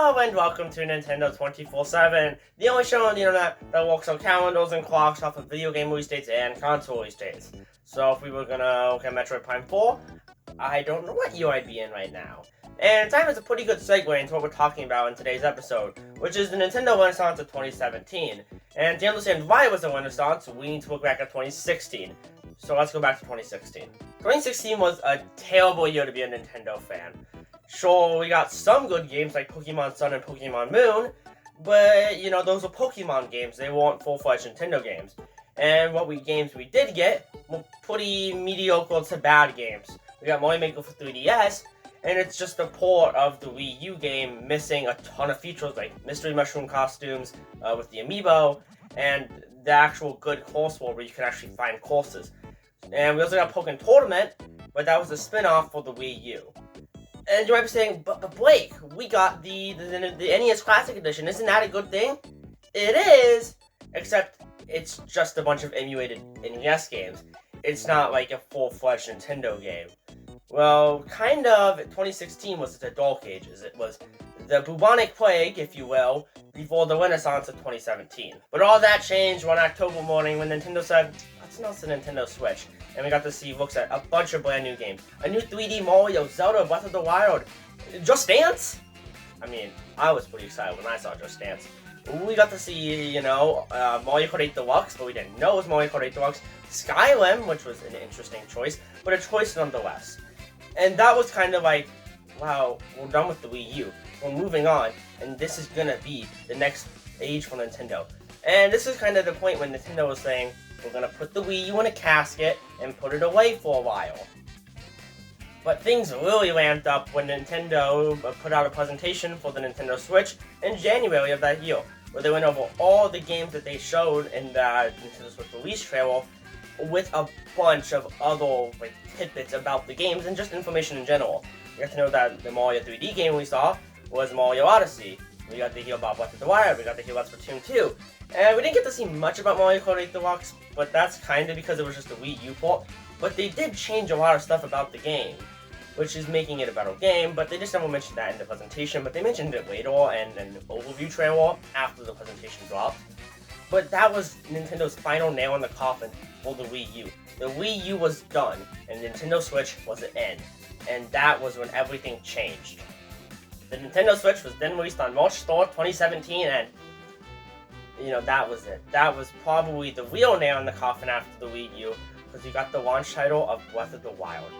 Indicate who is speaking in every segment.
Speaker 1: Hello and welcome to Nintendo 24/7, the only show on the internet that works on calendars and clocks off of video game release dates and console release dates. So if we were gonna look at Metroid Prime 4, I don't know what year I'd be in right now. And time is a pretty good segue into what we're talking about in today's episode, which is the Nintendo Renaissance of 2017. And to understand why it was a Renaissance, we need to look back at 2016. So let's go back to 2016. 2016 was a terrible year to be a Nintendo fan. Sure, we got some good games like Pokemon Sun and Pokemon Moon, but, those were Pokemon games, they weren't full-fledged Nintendo games. And games we did get were pretty mediocre to bad games. We got Mario Maker for 3DS, and it's just a port of the Wii U game missing a ton of features like Mystery Mushroom costumes with the Amiibo, and the actual good course world where you can actually find courses. And we also got Pokken Tournament, but that was a spin-off for the Wii U. And you might be saying, but Blake, we got the NES Classic Edition. Isn't that a good thing? It is, except it's just a bunch of emulated NES games. It's not like a full-fledged Nintendo game. Well, kind of. 2016 was the Dark Ages. It was the bubonic plague, if you will, before the Renaissance of 2017. But all that changed one October morning when Nintendo said, let's announce the Nintendo Switch. And we got to see looks at a bunch of brand new games. A new 3D Mario, Zelda, Breath of the Wild, Just Dance. I mean, I was pretty excited when I saw Just Dance. We got to see, Mario Kart 8 Deluxe, but we didn't know it was Mario Kart 8 Deluxe. Skyrim, which was an interesting choice, but a choice nonetheless. And that was kind of like, wow, we're done with the Wii U. We're moving on, and this is gonna be the next age for Nintendo. And this is kind of the point when Nintendo was saying, we're gonna put the Wii U in a casket and put it away for a while. But things really ramped up when Nintendo put out a presentation for the Nintendo Switch in January of that year, where they went over all the games that they showed in the Nintendo Switch release trailer, with a bunch of other tidbits about the games and just information in general. You got to know that the Mario 3D game we saw was Mario Odyssey. We got to hear about Breath of the Wild, we got to hear about Splatoon 2. And we didn't get to see much about Mario Kart 8 Deluxe, but that's kind of because it was just a Wii U port. But they did change a lot of stuff about the game, which is making it a better game, but they just never mentioned that in the presentation. But they mentioned it later and an overview trailer after the presentation dropped. But that was Nintendo's final nail in the coffin for the Wii U. The Wii U was done, and Nintendo Switch was the end. And that was when everything changed. The Nintendo Switch was then released on March 3rd, 2017, and that was it. That was probably the real nail in the coffin after the Wii U, because you got the launch title of Breath of the Wild.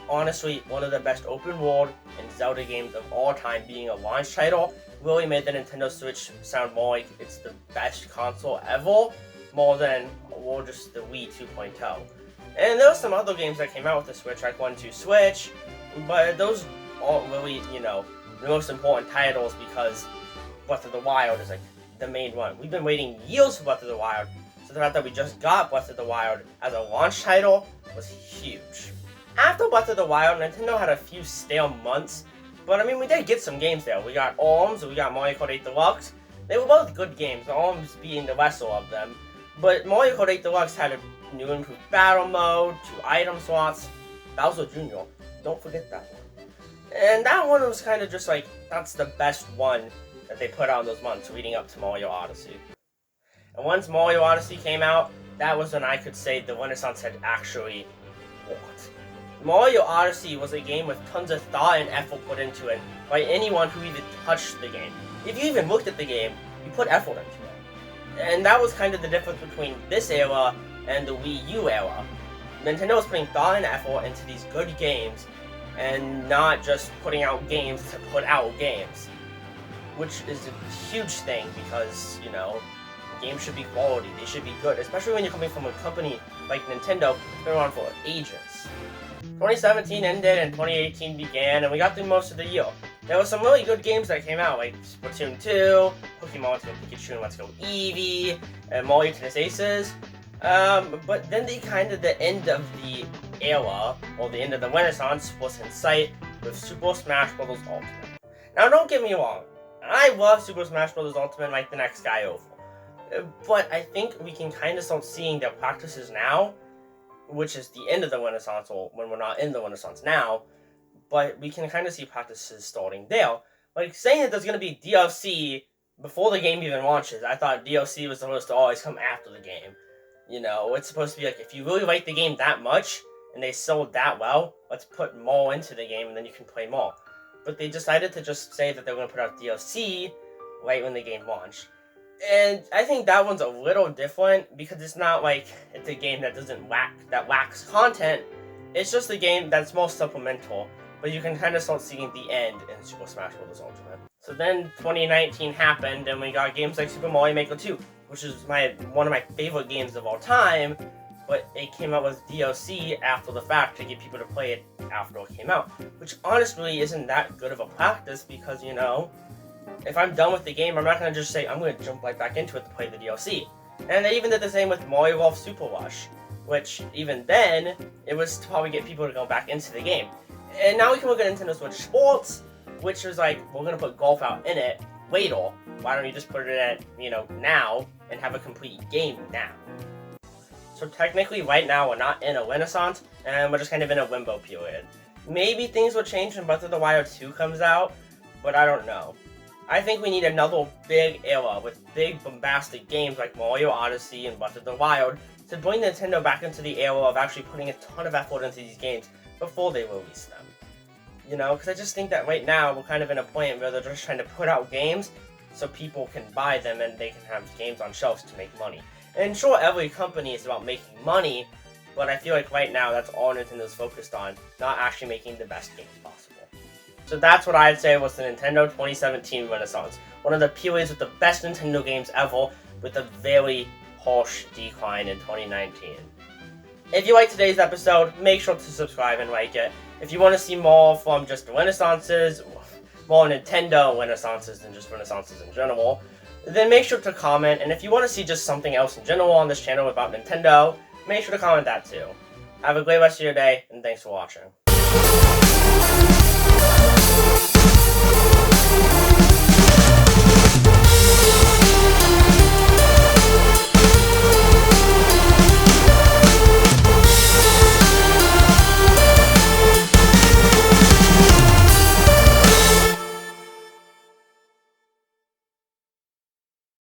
Speaker 1: Honestly, one of the best open world and Zelda games of all time, being a launch title, really made the Nintendo Switch sound more like it's the best console ever, more than just the Wii 2.0. And there were some other games that came out with the Switch, like 1-2 Switch, but those aren't really, the most important titles, because Breath of the Wild is the main one. We've been waiting years for Breath of the Wild, so the fact that we just got Breath of the Wild as a launch title was huge. After Breath of the Wild, Nintendo had a few stale months, but we did get some games there. We got ARMS, we got Mario Kart 8 Deluxe. They were both good games, ARMS being the lesser of them. But Mario Kart 8 Deluxe had a new improved battle mode, 2 item slots, Bowser Jr., don't forget that one. And that one was kind of just that's the best one that they put out in those months leading up to Mario Odyssey. And once Mario Odyssey came out, that was when I could say the Renaissance had actually worked. Mario Odyssey was a game with tons of thought and effort put into it by anyone who even touched the game. If you even looked at the game, you put effort into it. And that was kind of the difference between this era and the Wii U era. Nintendo was putting thought and effort into these good games, and not just putting out games to put out games. Which is a huge thing, because, games should be quality, they should be good, especially when you're coming from a company like Nintendo that's been around for ages. 2017 ended and 2018 began, and we got through most of the year. There were some really good games that came out, like Splatoon 2, Pokemon Let's Go Pikachu and Let's Go Eevee, and Mario Tennis Aces. But then the end of the era, or the end of the Renaissance, was in sight with Super Smash Bros. Ultimate. Now, don't get me wrong, I love Super Smash Bros. Ultimate like the next guy over. But I think we can kind of start seeing their practices now, which is the end of the Renaissance, or when we're not in the Renaissance now, but we can kind of see practices starting there, Like, saying that there's going to be DLC before the game even launches, I thought DLC was supposed to always come after the game. You know, it's supposed to be like, if you really like the game that much, and they sold that well, let's put more into the game, and then you can play more. But they decided to just say that they're going to put out DLC right when the game launched. And I think that one's a little different, because it's not like it's a game that lacks content. It's just a game that's more supplemental, but you can kind of start seeing the end in Super Smash Bros. Ultimate. So then 2019 happened, and we got games like Super Mario Maker 2, which is one of my favorite games of all time, but it came out with DLC after the fact to get people to play it after it came out, which honestly isn't that good of a practice, because, you know, if I'm done with the game, I'm not going to just say I'm going to jump right back into it to play the DLC. And they even did the same with Mario Golf Super Rush, which even then, it was to probably get people to go back into the game. And now we can look at Nintendo Switch Sports, which is like, we're going to put golf out in it later. Why don't you just put it in, you know, now, and have a complete game now? So technically, right now, we're not in a renaissance, and we're just kind of in a limbo period. Maybe things will change when Breath of the Wild 2 comes out, but I don't know. I think we need another big era with big bombastic games like Mario Odyssey and Breath of the Wild to bring Nintendo back into the era of actually putting a ton of effort into these games before they release them. You know, because I just think that right now we're kind of in a point where they're just trying to put out games so people can buy them and they can have games on shelves to make money. And sure, every company is about making money, but I feel like right now that's all Nintendo's focused on, not actually making the best games possible. So that's what I'd say was the Nintendo 2017 Renaissance. One of the periods with the best Nintendo games ever, with a very harsh decline in 2019. If you liked today's episode, make sure to subscribe and like it. If you want to see more from just Renaissances, more Nintendo Renaissances than just Renaissances in general, then make sure to comment. And if you want to see just something else in general on this channel about Nintendo, make sure to comment that too. Have a great rest of your day, and thanks for watching.